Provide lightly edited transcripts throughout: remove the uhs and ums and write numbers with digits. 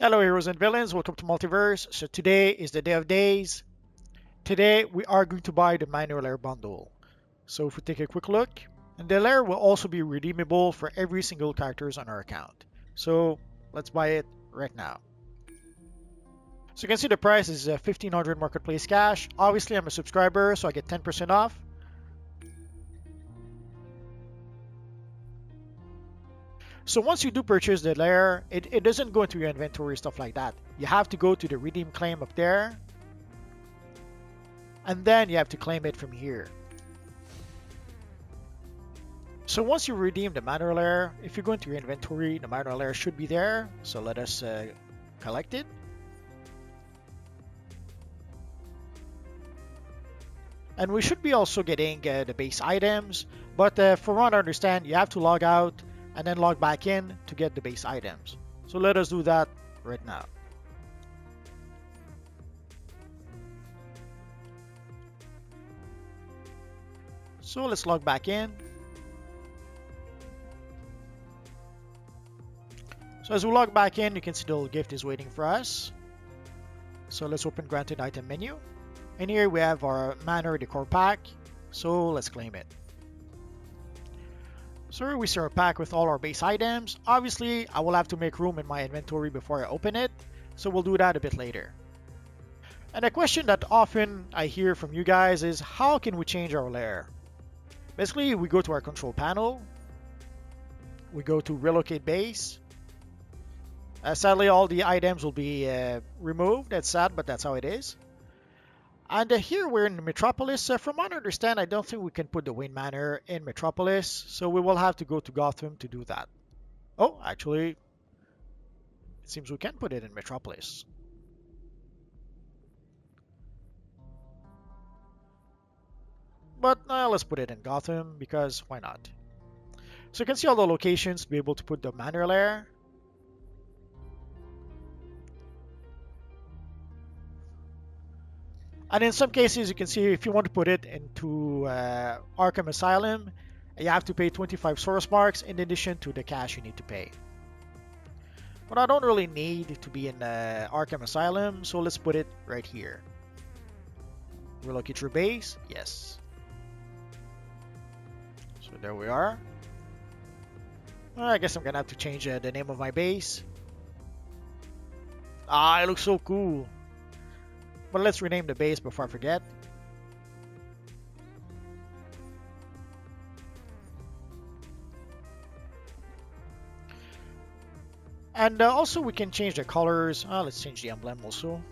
Hello heroes and villains, welcome to Multiverse. So today is the day of days. Today we are going to buy the Manor Lair bundle. So if we take a quick look, and the lair will also be redeemable for every single characters on our account. So let's buy it right now. So you can see the price is 1500 marketplace cash. Obviously I'm a subscriber so I get 10% off. So once you do purchase the lair, it doesn't go into your inventory, stuff like that. You have to go to the redeem claim up there, and then you have to claim it from here. So once you redeem the Manor Lair, if you go into your inventory, the Manor Lair should be there. So let us collect it. And we should be also getting the base items, but from what I understand, you have to log out and then log back in to get the base items. So let us do that right now. So let's log back in. So as we log back in, you can see the little gift is waiting for us. So let's open granted item menu. And here we have our Manor Decor pack. So let's claim it. So here we see our pack with all our base items. Obviously, I will have to make room in my inventory before I open it. So we'll do that a bit later. And a question that often I hear from you guys is, how can we change our lair? Basically, we go to our control panel. We go to relocate base. Sadly, all the items will be removed. That's sad, but that's how it is. And here we're in Metropolis. From what I understand, I don't think we can put the Wayne Manor in Metropolis. So we will have to go to Gotham to do that. Oh, actually, it seems we can put it in Metropolis. But let's put it in Gotham because why not? So you can see all the locations to be able to put the Manor Lair. And in some cases, you can see if you want to put it into Arkham Asylum, you have to pay 25 source marks in addition to the cash you need to pay. But I don't really need to be in Arkham Asylum, so let's put it right here. Relocate your base, yes. So there we are. Well, I guess I'm gonna have to change the name of my base. Ah, it looks so cool. But let's rename the base before I forget. And also we can change the colors. Let's change the emblem also.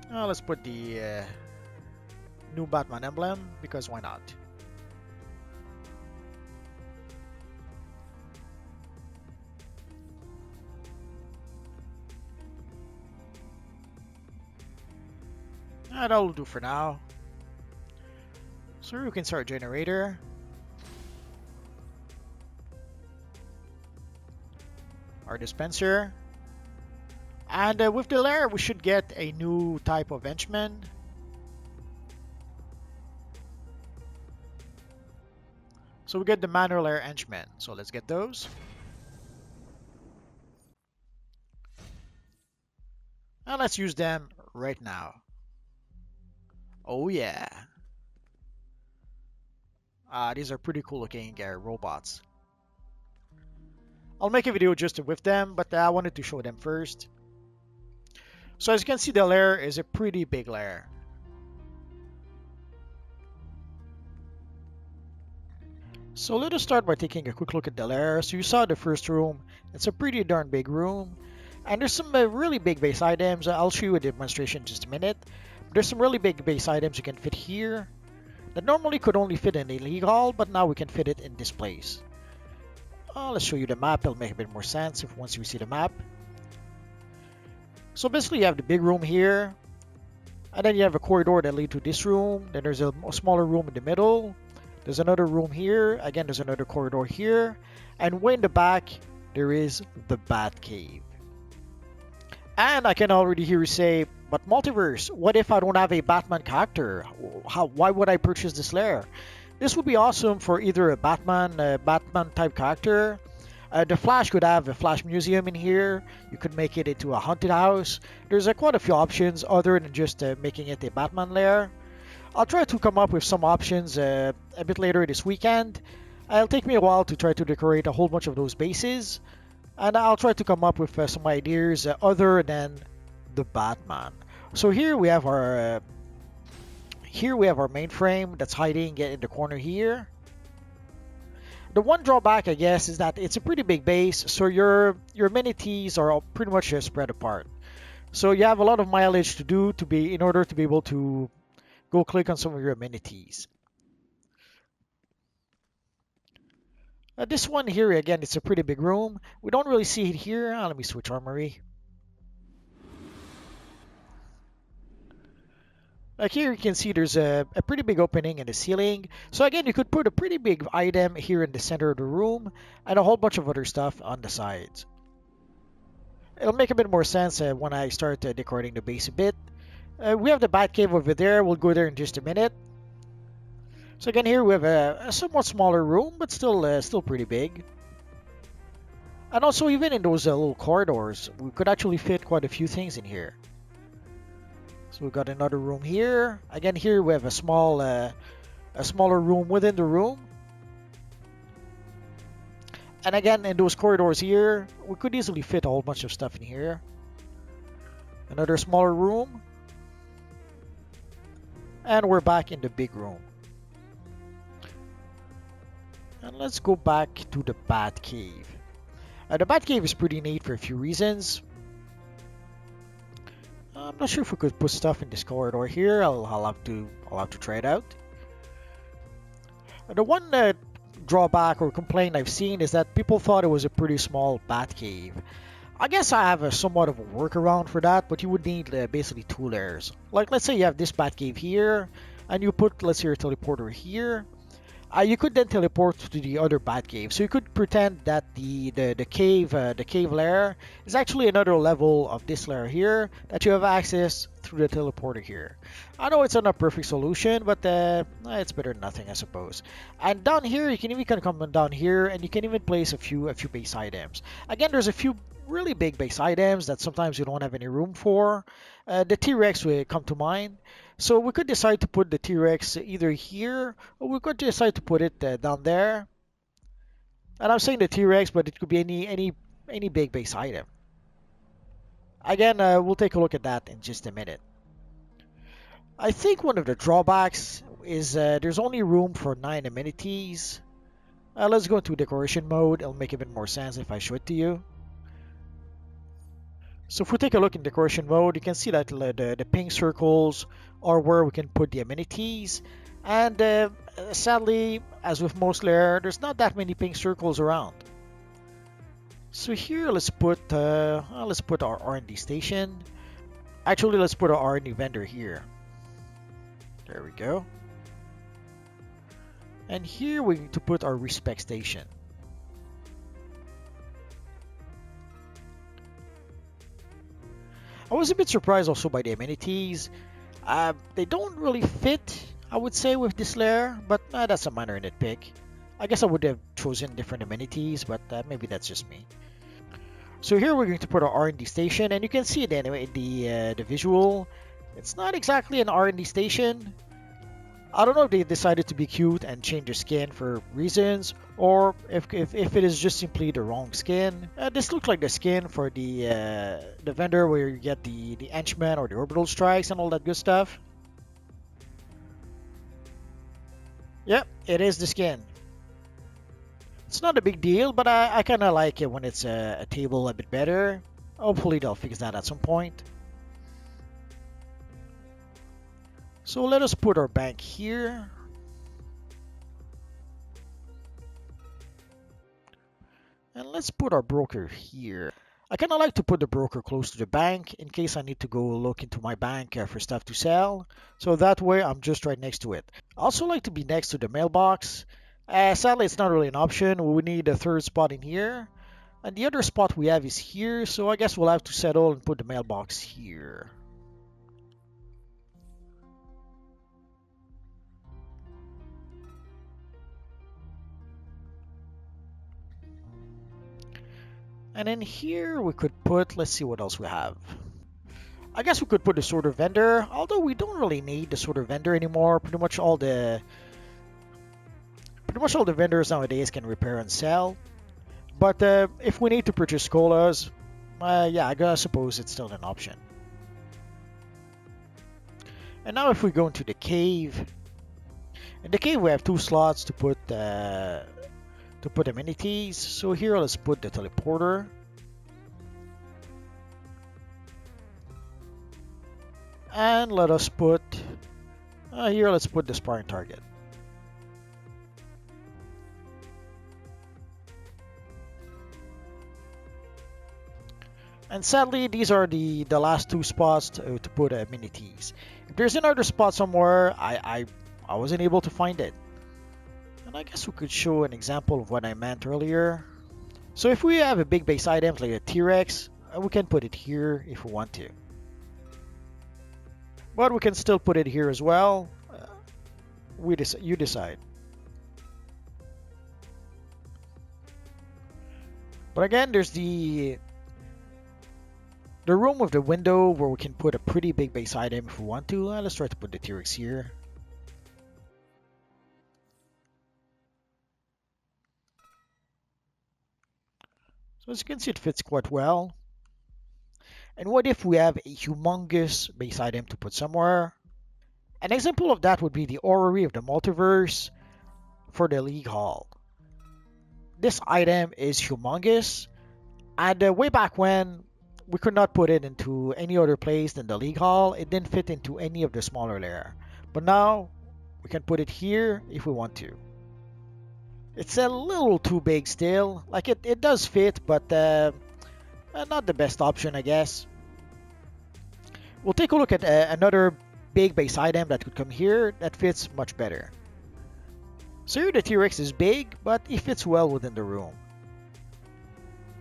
Let's put the new Batman emblem because why not? That'll do for now. So we can start a generator. Our dispenser. And with the lair, we should get a new type of Henchmen. So we get the Manor Lair Henchmen. So let's get those. And let's use them right now. Oh yeah. These are pretty cool looking robots. I'll make a video just with them, but I wanted to show them first. So as you can see, the lair is a pretty big lair. So let us start by taking a quick look at the lair. So you saw the first room. It's a pretty darn big room. And there's some really big base items. I'll show you a demonstration in just a minute. There's some really big base items you can fit here that normally could only fit in a league hall, but now we can fit it in this place. Let's show you the map. It'll make a bit more sense if once you see the map. So basically you have the big room here, and then you have a corridor that leads to this room. Then there's a smaller room in the middle. There's another room here. Again, there's another corridor here. And way in the back, there is the Bat Cave. And I can already hear you say, but Multiverse, what if I don't have a Batman character? Why would I purchase this lair? This would be awesome for either a Batman type character. The Flash could have a Flash museum in here. You could make it into a haunted house. There's quite a few options other than just making it a Batman lair. I'll try to come up with some options a bit later this weekend. It'll take me a while to try to decorate a whole bunch of those bases. And I'll try to come up with some ideas other than the Batman. So here we have our mainframe that's hiding in the corner here. The one drawback, I guess, is that it's a pretty big base, so your amenities are all pretty much spread apart. So you have a lot of mileage to do in order to be able to go click on some of your amenities. This one here, again, it's a pretty big room. We don't really see it here. Let me switch armory. Like here you can see there's a pretty big opening in the ceiling. So again, you could put a pretty big item here in the center of the room and a whole bunch of other stuff on the sides. It'll make a bit more sense when I start decorating the base a bit. We have the Batcave over there. We'll go there in just a minute. So again, here we have a somewhat smaller room, but still pretty big. And also, even in those little corridors, we could actually fit quite a few things in here. So we've got another room here. Again, here we have a smaller room within the room. And again, in those corridors here, we could easily fit a whole bunch of stuff in here. Another smaller room. And we're back in the big room. And let's go back to the Batcave. The Batcave is pretty neat for a few reasons. I'm not sure if we could put stuff in this corridor here. I'll have to try it out. The one drawback or complaint I've seen is that people thought it was a pretty small Batcave. I guess I have somewhat of a workaround for that, but you would need basically two layers. Like, let's say you have this Batcave here, and you put, let's say, your teleporter here. You could then teleport to the other Batcave. So you could pretend that the cave lair is actually another level of this lair here that you have access through the teleporter here. I know it's not a perfect solution, but it's better than nothing, I suppose. And down here, you can even come down here, and you can even place a few base items. Again, there's a few really big base items that sometimes you don't have any room for. The T-Rex will come to mind. So we could decide to put the T-Rex either here, or we could decide to put it down there. And I'm saying the T-Rex, but it could be any big base item. Again, we'll take a look at that in just a minute. I think one of the drawbacks is there's only room for 9 amenities. Let's go into decoration mode. It'll make a bit more sense if I show it to you. So if we take a look in decoration mode, you can see that the pink circles are where we can put the amenities. And sadly, as with most lair, there's not that many pink circles around. So here, let's put our R&D station. Actually, let's put our R&D vendor here. There we go. And here we need to put our respec station. I was a bit surprised also by the amenities. They don't really fit, I would say, with this lair, but that's a minor nitpick. I guess I would have chosen different amenities, but maybe that's just me. So here we're going to put our R&D station, and you can see it anyway in the visual. It's not exactly an R&D station. I don't know if they decided to be cute and change the skin for reasons, or if it is just simply the wrong skin. This looks like the skin for the vendor where you get the Henchmen or the orbital strikes and all that good stuff. Yep, it is the skin. It's not a big deal, but I kind of like it when it's a table a bit better. Hopefully they'll fix that at some point. So let us put our bank here. And let's put our broker here. I kind of like to put the broker close to the bank in case I need to go look into my bank for stuff to sell. So that way I'm just right next to it. I also like to be next to the mailbox. Sadly, it's not really an option. We would need a third spot in here. And the other spot we have is here. So I guess we'll have to settle and put the mailbox here. And in here we could put, let's see what else we have. I guess we could put a sort of vendor, although we don't really need the sort of vendor anymore. Pretty much all the vendors nowadays can repair and sell. But if we need to purchase colas, yeah, I suppose it's still an option. And now if we go into the cave, in the cave we have 2 slots to put amenities. So here let's put the teleporter. And let us put, here let's put the sparring target. And sadly, these are the last 2 spots to put amenities. If there's another spot somewhere, I wasn't able to find it. And I guess we could show an example of what I meant earlier. So if we have a big base item like a T-Rex, we can put it here if we want to. But we can still put it here as well. You decide. But again, there's the room with the window where we can put a pretty big base item if we want to. Let's try to put the T-Rex here. So as you can see, it fits quite well. And what if we have a humongous base item to put somewhere? An example of that would be the Orrery of the Multiverse for the League Hall. This item is humongous, and way back when, we could not put it into any other place than the League Hall. It didn't fit into any of the smaller lair. But now, we can put it here if we want to. It's a little too big still. Like it does fit, but not the best option, I guess. We'll take a look at another big base item that could come here that fits much better. So here the T-Rex is big, but it fits well within the room.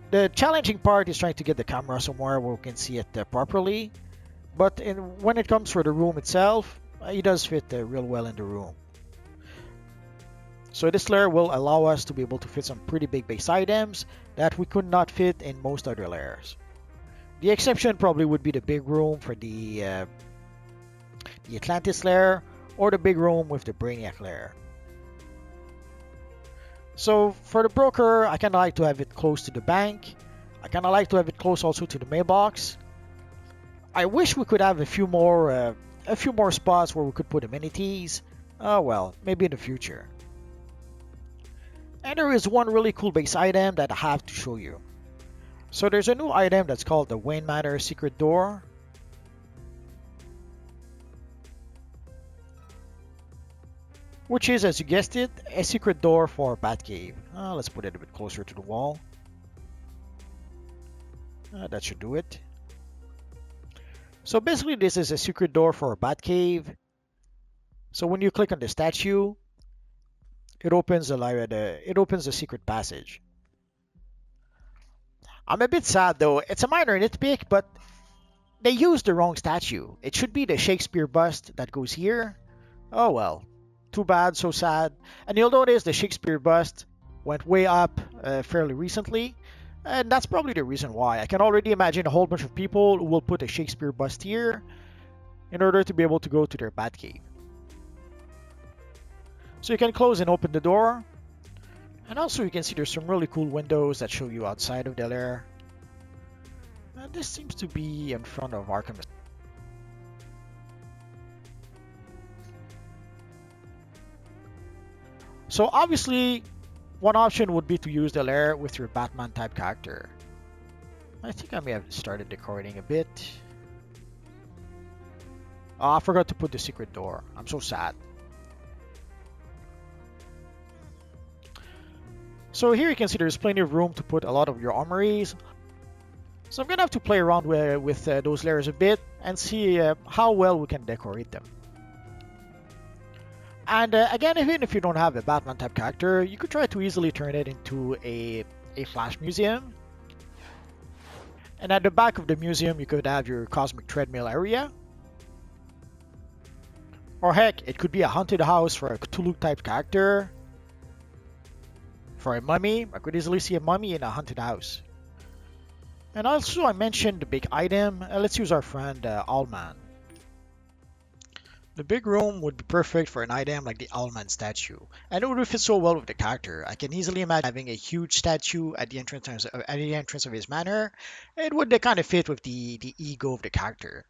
The challenging part is trying to get the camera somewhere where we can see it properly. But when it comes for the room itself, it does fit real well in the room. So this lair will allow us to be able to fit some pretty big base items that we could not fit in most other lairs. The exception probably would be the big room for the Atlantis lair, or the big room with the Brainiac lair. So for the broker, I kind of like to have it close to the bank. I kind of like to have it close also to the mailbox. I wish we could have a few more spots where we could put amenities. Oh well, maybe in the future. And there is one really cool base item that I have to show you. So there's a new item that's called the Wayne Manor Secret Door. Which is, as you guessed it, a secret door for Batcave. Let's put it a bit closer to the wall. That should do it. So basically this is a secret door for a Batcave. So when you click on the statue, it opens the secret passage. I'm a bit sad though. It's a minor nitpick, but they used the wrong statue. It should be the Shakespeare bust that goes here. Oh well. Too bad, so sad. And you'll notice the Shakespeare bust went way up fairly recently. And that's probably the reason why. I can already imagine a whole bunch of people who will put a Shakespeare bust here in order to be able to go to their Batcave. So you can close and open the door. And also you can see there's some really cool windows that show you outside of the lair. And this seems to be in front of Arkham. So obviously, one option would be to use the lair with your Batman type character. I think I may have started decorating a bit. Oh, I forgot to put the secret door. I'm so sad. So here you can see there's plenty of room to put a lot of your armories. So I'm gonna have to play around with those layers a bit and see how well we can decorate them. And again, even if you don't have a Batman type character, you could try to easily turn it into a Flash museum. And at the back of the museum, you could have your cosmic treadmill area. Or heck, it could be a haunted house for a Cthulhu type character. For a mummy, I could easily see a mummy in a haunted house. And also I mentioned the big item. Let's use our friend Allman. The big room would be perfect for an item like the Allman statue, and it would fit so well with the character. I can easily imagine having a huge statue at the entrance of his manor. It would kind of fit with the ego of the character.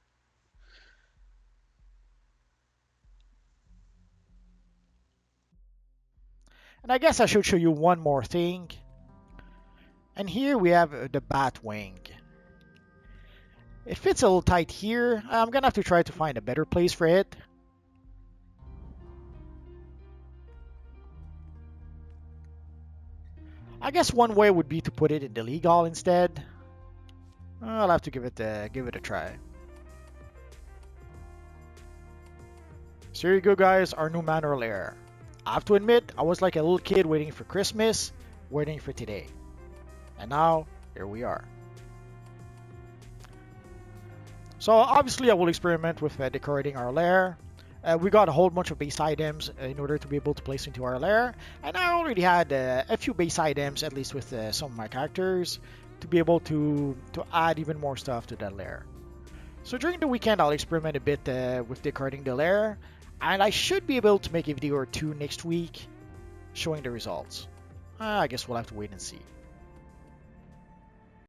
And I guess I should show you one more thing. And here we have the bat wing. It fits a little tight here. I'm gonna have to try to find a better place for it. I guess one way would be to put it in the legal instead. I'll have to give it a try. So here you go, guys, our new Manor Lair. I have to admit, I was like a little kid waiting for Christmas, waiting for today. And now, here we are. So obviously I will experiment with decorating our lair. We got a whole bunch of base items in order to be able to place into our lair. And I already had a few base items, at least with some of my characters, to be able to add even more stuff to that lair. So during the weekend I'll experiment a bit with decorating the lair. And I should be able to make a video or two next week showing the results. I guess we'll have to wait and see.